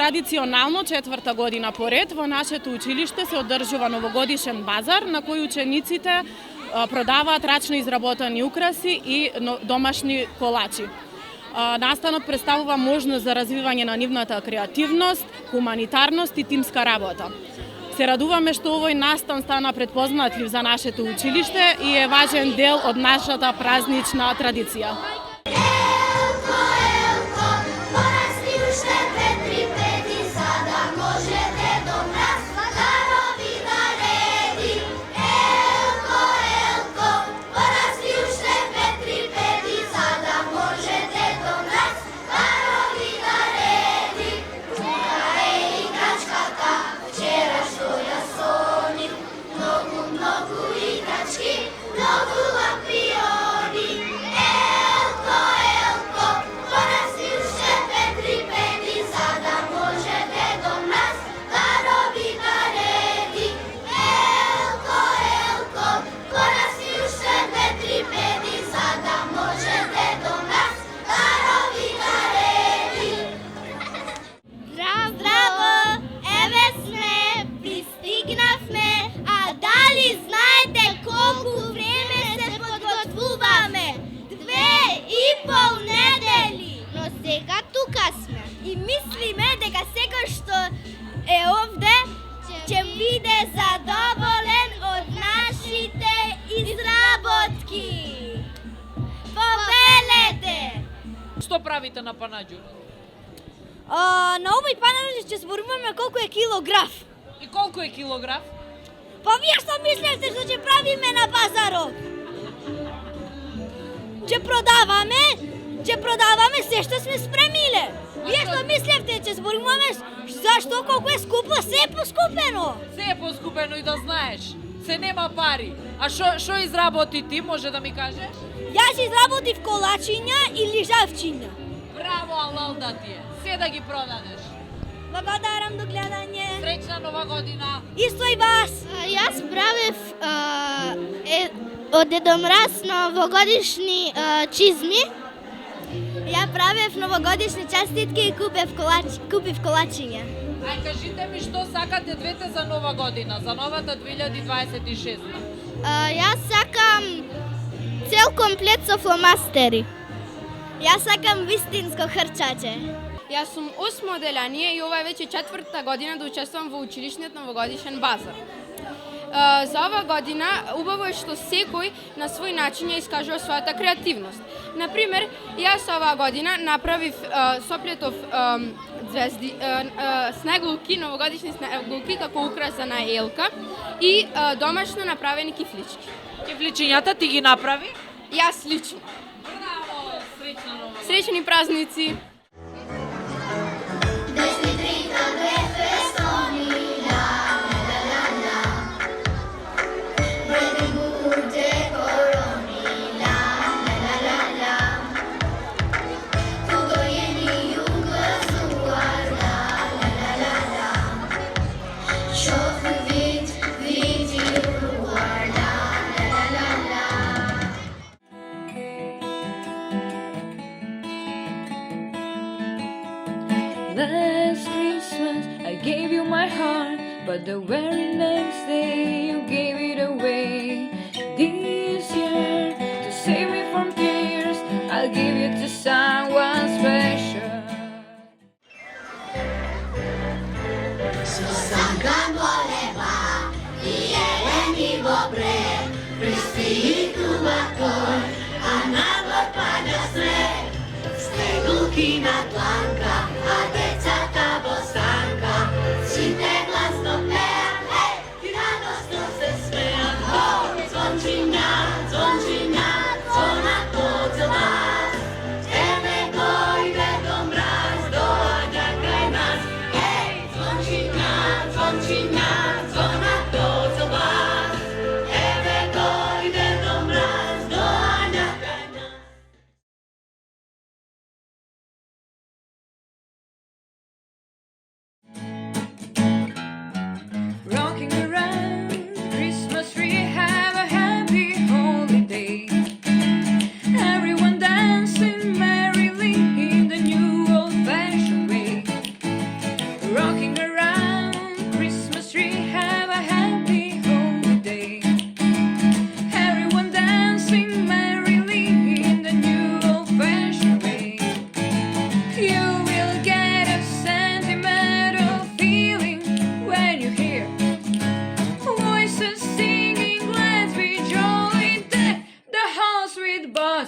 Традиционално четврта година поред во нашето училиште се одржува новогодишен базар на кој учениците продаваат рачно изработени украси и домашни колачи. Настанот представува можност за развивање на нивната креативност, хуманитарност и тимска работа. Се радуваме што овој настан стана предпознатлив за нашето училиште и е важен дел од нашата празнична традиција. Ќе биде задоволен од нашите изработки. Повелете! Што правите на панаџур? На овој панаџур ќе зборуваме колку е килограф. И колку е килограф? Па вие што мислевте што ќе правиме на базарот? Ќе продаваме се што сме спремиле. Вие што мислевте ќе зборуваме зашто колку е скупо, се е поскупено. Се е поскупено и да знаеш. Се нема пари. А што изработи ти, може да ми кажеш? Јас изработив колачиња и лижавчиња. Браво, алал да ти е. Се да ги продадеш. Благодарам, до гледање. Среќна нова година. Исто и вас. Јас правев од Дедо Мраз новогодишни чизми. Ја правев новогодишни честитки и купив колачиња. Ај, кажите ми што сакате двете за нова година, за новата 2026? Јас сакам цел комплет со фломастери. Јас сакам вистинско хрчаче. Јас сум 8 оделение и ова е веќе 4-та година да учествувам во училишниот новогодишен базар. За ова година убаво е што секој на свој начин ја искажува својата креативност. Например, јас оваа година направив соплетов звезди, снегулки, новогодишни снегулки како украса на елка и домашно направени кифлички. Кифличињата ти ги направи? Јас лично. Браво, среќна нова година. Среќни празници. Last Christmas I gave you my heart, but the very next day you gave it away. This year, to save me from tears, I'll give you to someone special. Susangan voleva, ieleni vobre, pristitu mator, anabot padasre, stegulki na tlanka, a decata bosanka, sinte glasno pea, hej, i radosno se smeja, ho, zvončinja, zvončinja, zvona to za vas, tebe dojde do mraz, dođa kraj nas, hej, zvončinja, zvončinja, zvona to za vas, tebe dojde do mraz, dođa kraj nas.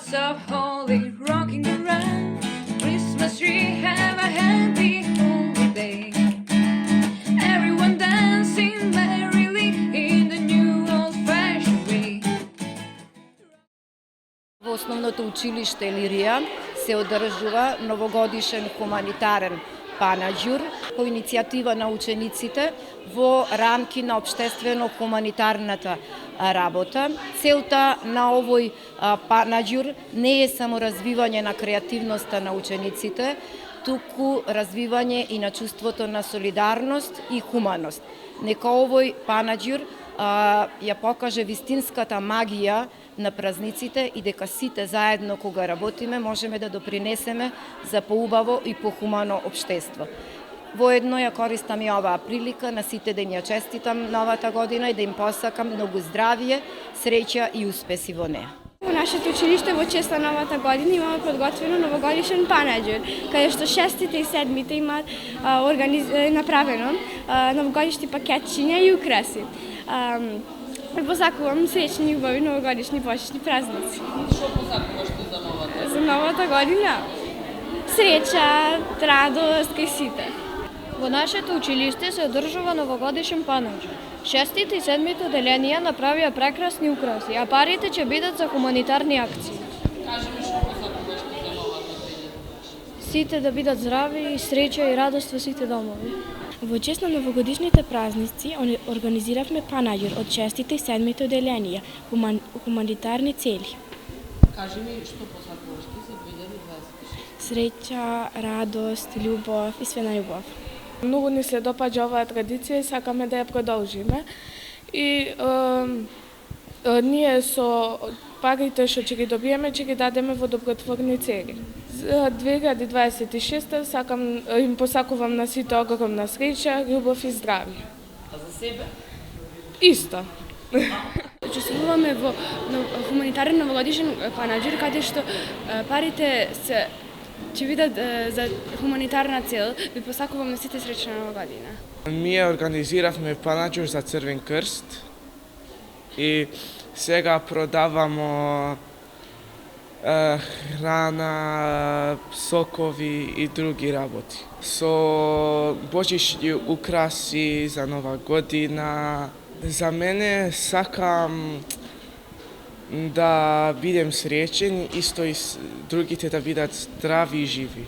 bells of holly rocking around. Christmas tree, have a happy holiday. Everyone dancing merrily in the new old-fashioned way. Во основното училиште Илирија се одржува новогодишен хуманитарен панаџур по иницијатива на учениците во рамки на општествено-хуманитарната работа. Целта на овој панаџур не е само развивање на креативноста на учениците, туку развивање и на чувството на солидарност и хуманост. Нека овој панаџур ја покаже вистинската магија на празниците и дека сите заедно кога работиме можеме да допринесеме за поубаво и похумано општество. Воедно ја користам и оваа прилика на сите да ја честитам новата година и да им посакам многу здравје, среќа и успеси во неа. Во нашето училиште во чест на новата година имаме подготвено новогодишен панаџур, каде што 6-тите и 7-тите имаат направено новогодишни пакетчиња и украси. Посакувам среќни и убави новогодишни почетни празници. Што посакуваш ти за новата? За новата година среќа, радост кај сите. Во нашето училиште се одржува новогодишен панаџур. 6-тите и 7-тите оделенија направија прекрасни украси, а парите ќе бидат за хуманитарни акции. Кажи ми што посакуваш ти за новата година? Сите да бидат здрави и среќа и радост во сите домови. Во чест на новогодишните празници организиравме панаџур од 6-тите и 7-тите оделенија, хуманитарни цели. Кажи ми што посакуваш ти за 2026? Среќа, радост, љубов и све најубав. Многу ни се допаѓа оваа традиција и сакаме да ја продолжиме. И ние со парите што ќе ги добиеме, ќе ги дадеме во добротворни цели. За 2026 им посакувам на сите огромна среќа, љубов и здравје. А за себе? Исто. Учествуваме во хуманитарен новогодишен панаџур, каде што парите се ќе бидат за хуманитарна цел. Ви посакувам на сите среќна нова година. Ние организиравме панаџур за Црвен крст и сега продавамо храна, сокови и други работи. Со божишни украси за нова година. За мене сакам да бидем среќен, исто и другите да бидат здрави и живи.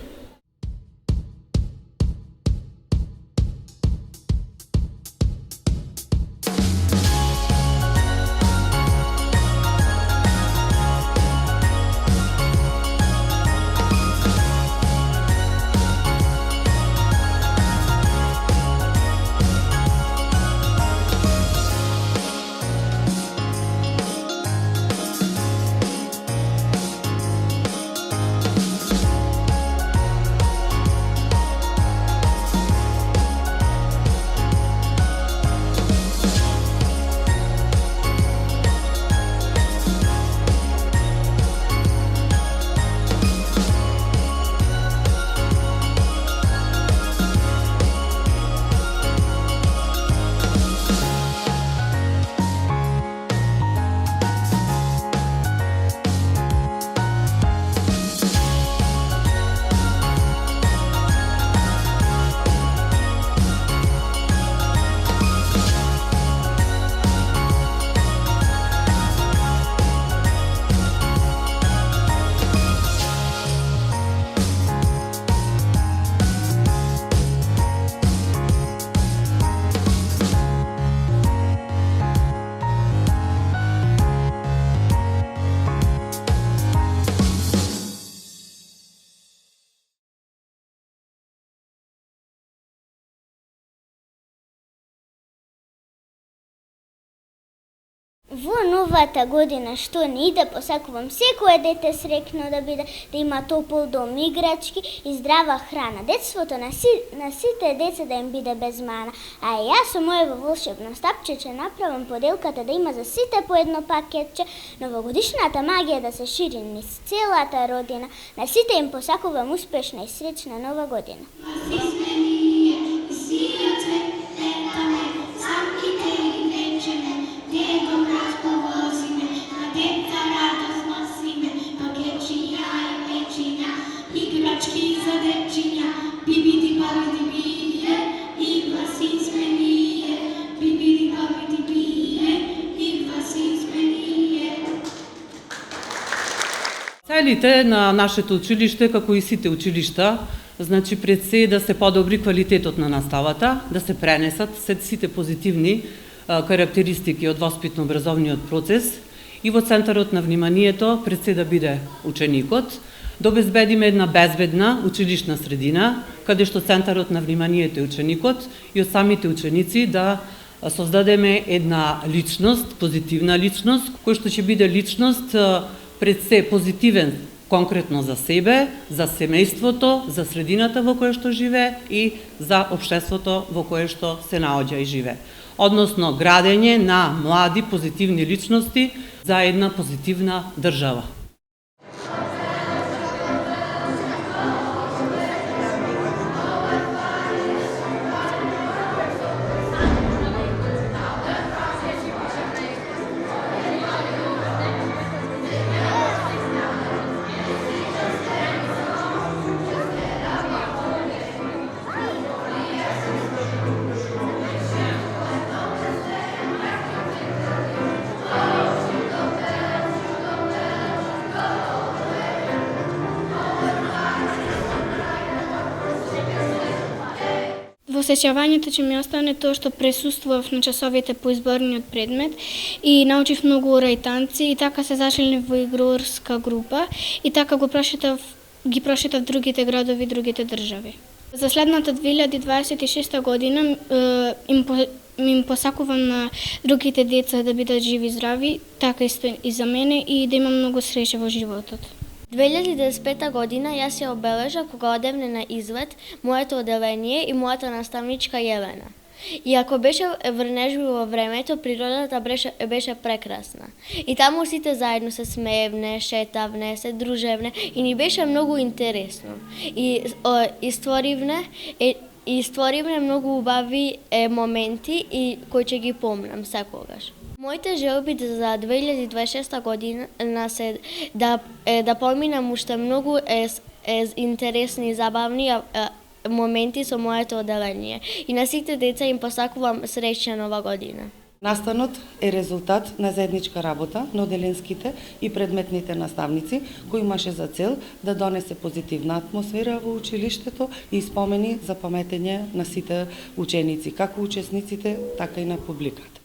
Во новата година што не иде, посакувам секое дете среќно да биде, да има топол дом, играчки и здрава храна. Детството на сите деца да им биде без мана. А јас со моево волшебно стапче ќе направам поделката да има за сите по едно пакетче, новогодишната магија да се шири низ целата родина. На сите им посакувам успешна и среќна нова година. Deca radost nosíme, pak je Целите на нашето училиште, како и сите училишта, значи пред се да се подобри квалитетот на наставата, да се пренесат сите позитивни карактеристики од воспитно-образовниот процес и во центарот на вниманието пред се да биде ученикот, да обезбедиме една безбедна училишна средина, каде што центарот на вниманието е ученикот и од самите ученици да создадеме една личност, позитивна личност, која што ќе биде личност пред се позитивен конкретно за себе, за семејството, за средината во која што живее и за општеството во кое што се наоѓа и живее. Односно, градење на млади позитивни личности за една позитивна држава. Во сеќавањето ќе ми остане тоа што присуствував на часовите по изборниот предмет и научив многу орајтанци и така се зашилнив во игрорска група и така ги прошетав другите градови и другите држави. За следната 2026 година им посакувам на другите деца да бидат живи и здрави, така исто и за мене и да имам многу среќа во животот. 2025 година јас ја обележа кога одевне на излет моето оделение и мојата наставничка Јелена. И ако беше врнежби во времето, природата беше прекрасна. И таму сите заедно се смеевне, шетавне, се дружевне и ни беше многу интересно. И створивне многу убави моменти и кои ќе ги помнам секогаш. Моите желби за 2026 година се да поминам уште многу интересни и забавни моменти со моето оделение. И на сите деца им посакувам среќна нова година. Настанот е резултат на заедничка работа на оделенските и предметните наставници, кој имаше за цел да донесе позитивна атмосфера во училиштето и спомени за паметење на сите ученици, како учесниците, така и на публиката.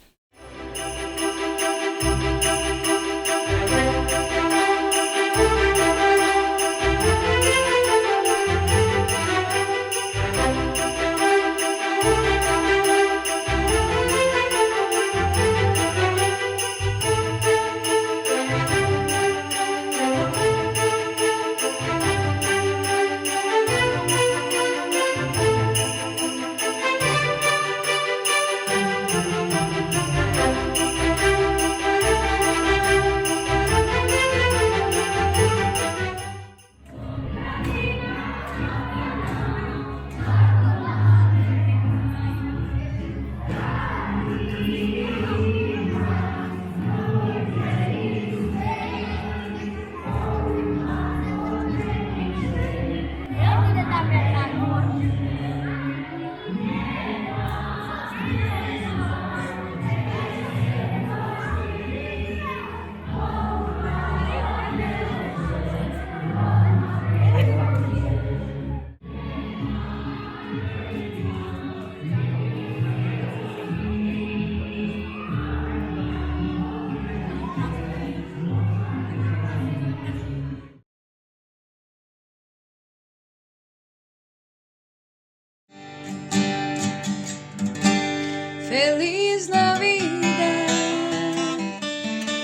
Feliz Navidad,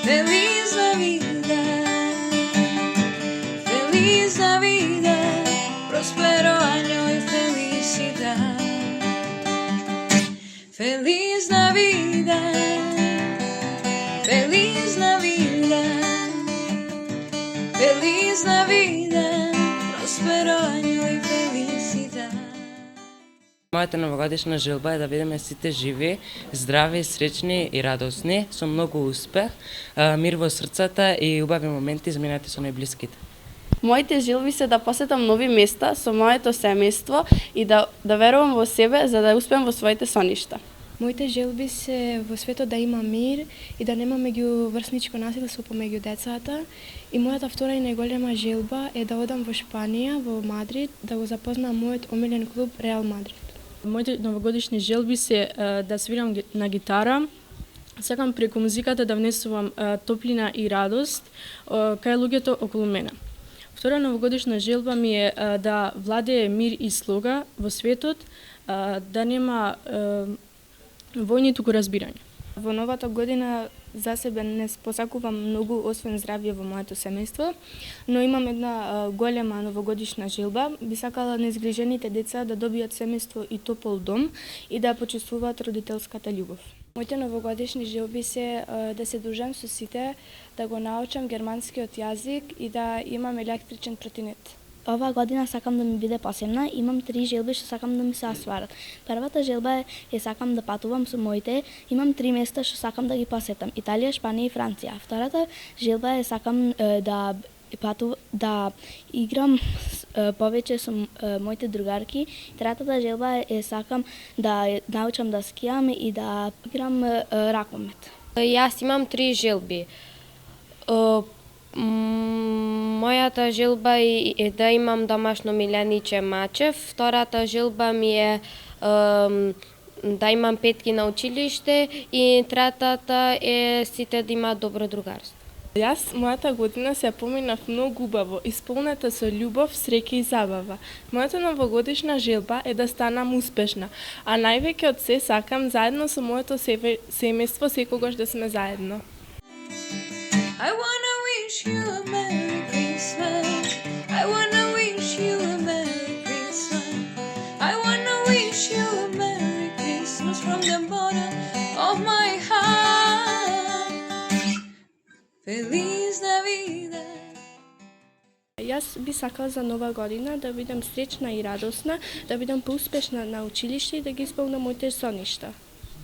Feliz Navidad, Feliz Navidad, próspero año y felicidad. Feliz Navidad, Feliz Navidad, Feliz Navidad, próspero año y felicidad. Мојата новогодишна желба е да бидеме сите живи, здрави, среќни и радосни, со многу успех, мир во срцата и убави моменти изминати со најблиските. Моите желби се да посетам нови места со моето семејство и да верувам во себе за да успеам во своите соништа. Моите желби се во светот да има мир и да нема меѓуврсничко насилство помеѓу децата. И мојата втора и најголема желба е да одам во Шпанија, во Мадрид, да го запознам мојот омилен клуб Реал Мадрид. Моите новогодишни желби се да свирам на гитара. Сакам преку музиката да внесувам топлина и радост кај луѓето околу мене. Втора новогодишна желба ми е да владее мир и слога во светот, да нема војни, туку разбирање. Во новата година за себе не посакувам многу, освен здравје во моето семејство, но имам една голема новогодишна желба. Би сакала незгрижените деца да добијат семејство и топол дом и да почувствуваат родителската љубов. Моите новогодишни желби се да се дружам со сите, да го научам германскиот јазик и да имам електричен тротинет. Оваа година сакам да ми биде посебна. Имам 3 желби што сакам да ми се остварат. Првата желба е сакам да патувам со моите. Имам 3 места што сакам да ги посетам: Италија, Шпанија и Франција. Втората желба е сакам да играм повеќе со моите другарки. Третата желба е сакам да научам да скијам и да играм ракомет. Јас имам 3 желби. Мојата желба е да имам домашно милениче мачев. Втората желба ми е да имам петки на училиште и третата е сите да имаат добро другарство. Јас мојата година се поминав многу убаво, исполнета со љубов, среќа и забава. Мојата новогодишна желба е да станам успешна, а највеќе од се сакам заедно со моето семејство секогаш да сме заедно. I wanna wish you a Merry Christmas. I wanna wish you a Merry Christmas. I wanna wish you a Merry Christmas from the bottom of my heart. Feliz Navidad. Јас би сакала за нова година да бидам среќна и радосна, да бидам поуспешна на училиште и да ги исполнам моите соништа.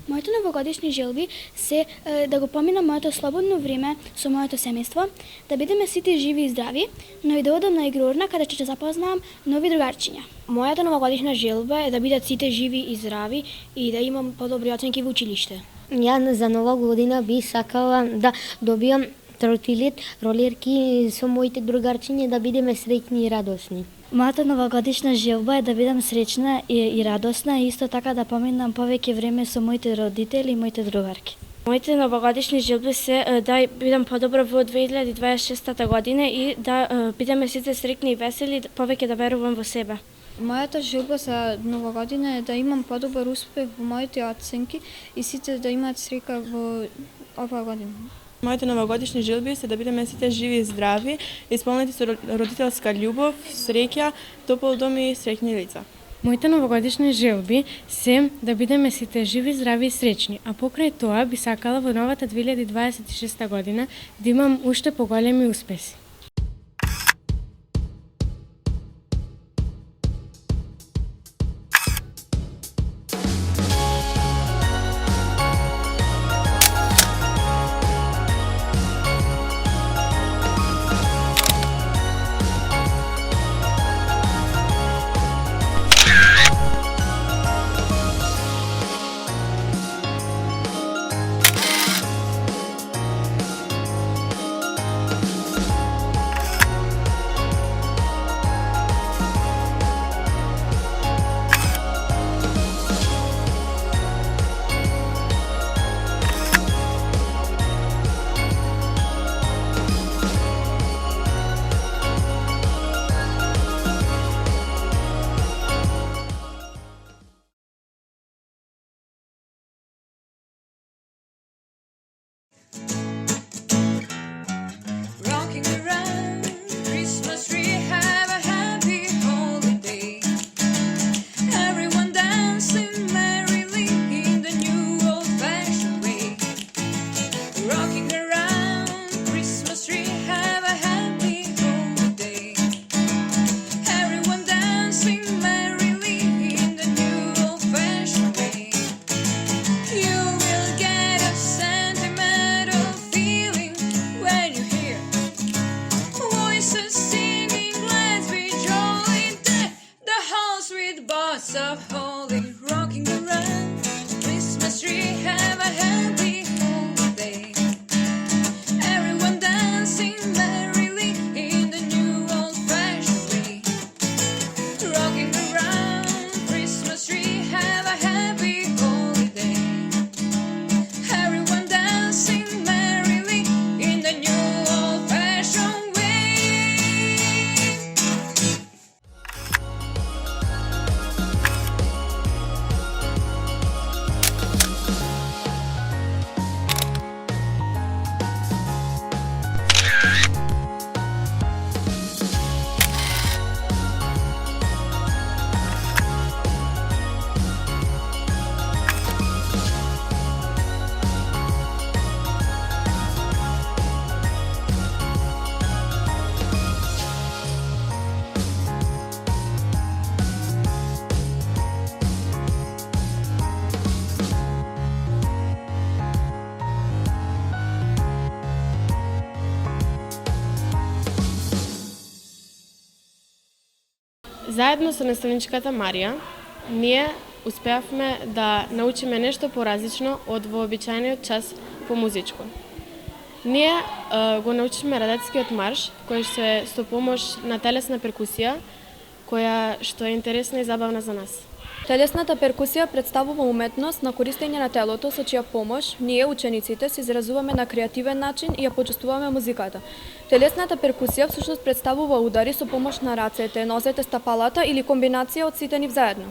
Моите новогодишни желби се да го поминам моето слободно време со моето семејство, да бидеме сите живи и здрави, но и да одам на игрорна каде ќе запознам нови другарчиња. Мојата новогодишна желба е да бидат сите живи и здрави и да имам подобри оценки во училиште. Ја за нова година би сакала да добиам тротилет, ролерки со моите другарчиња, да бидеме среќни и радосни. Мојата новогодишна желба е да бидам среќна и радосна и исто така да поминам повеќе време со моите родители и моите другарки. Моите новогодишни желби се да бидам подобро во 2026 година и да бидеме сите среќни и весели, повеќе да верувам во себе. Мојата желба за нова година е да имам подобар успех во моите оценки и сите да имаат среќа во оваа година. Моите новогодишни желби се да бидеме сите живи и здрави, исполнети со родителска љубов, среќа, топол дом и среќни лица. Моите новогодишни желби се да бидеме сите живи, здрави и среќни, а покрај тоа би сакала во новата 2026 година да имам уште поголеми успеси. Заедно со наставничката Марија, ние успеавме да научиме нешто поразлично од вообичаениот час по музичко. Ние го научиме радетскиот марш, кој што е со помош на телесна перкусија, која што е интересна и забавна за нас. Телесната перкусија представува уметност на користење на телото со чија помош ние, учениците, се изразуваме на креативен начин и ја почувствуваме музиката. Телесната перкусија всушност представува удари со помош на рацете, нозете, стапалата или комбинација од сите нив заедно.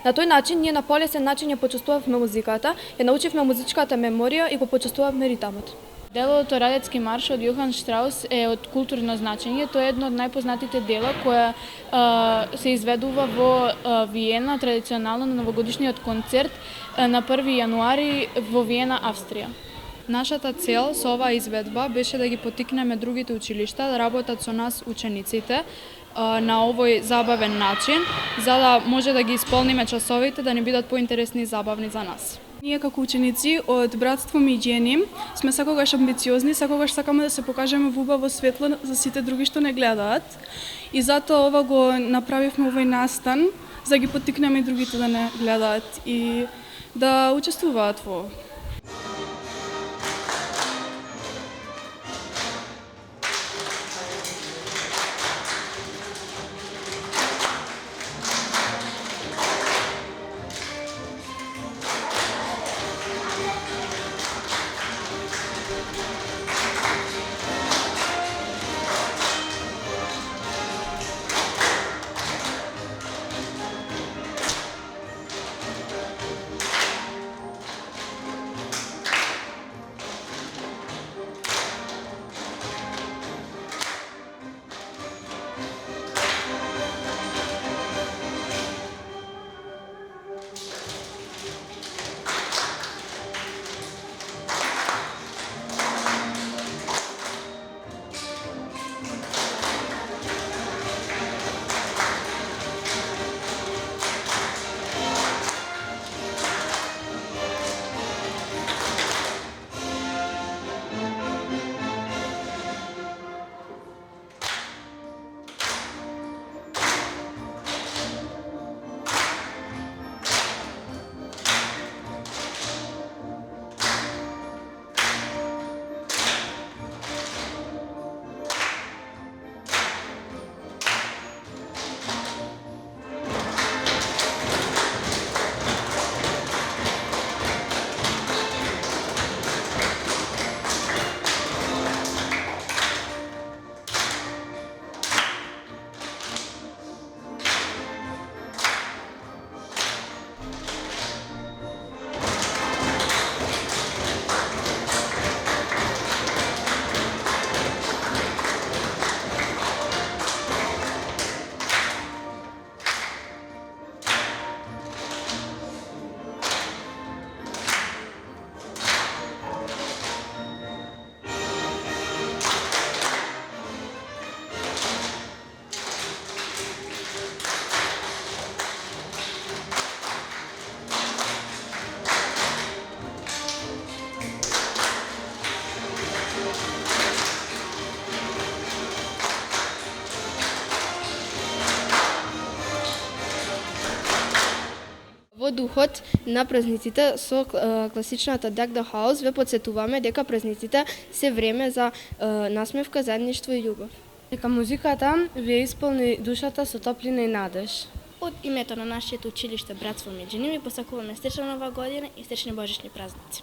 На тој начин ние на полесен начин ја почувствувавме музиката, ја научивме музичката меморија и го почувствувавме ритамот. Делото Радетски марш од Јохан Штраус е од културно значење. Тоа е едно од најпознатите дела која се изведува во Виена, традиционално на новогодишниот концерт на 1 јануари во Виена, Австрија. Нашата цел со оваа изведба беше да ги поттикнеме другите училишта да работат со нас учениците на овој забавен начин, за да може да ги исполниме часовите да не бидат поинтересни и забавни за нас. Ние како ученици од Братство Миѓени сме секогаш амбициозни, секогаш сакаме да се покажеме во убаво светло за сите други што не гледаат. И затоа ова го направивме овој настан, за да ги поттикнеме и другите да не гледаат и да учествуваат во. Во духот на празниците со класичната Deck the House ве подсетуваме дека празниците се време за насмевка, заедништво и љубов. Дека музиката ви исполни душата со топлина и надеж. Од името на нашето училиште Братство Миѓени ви посакуваме сречна нова година и сречни божични празници.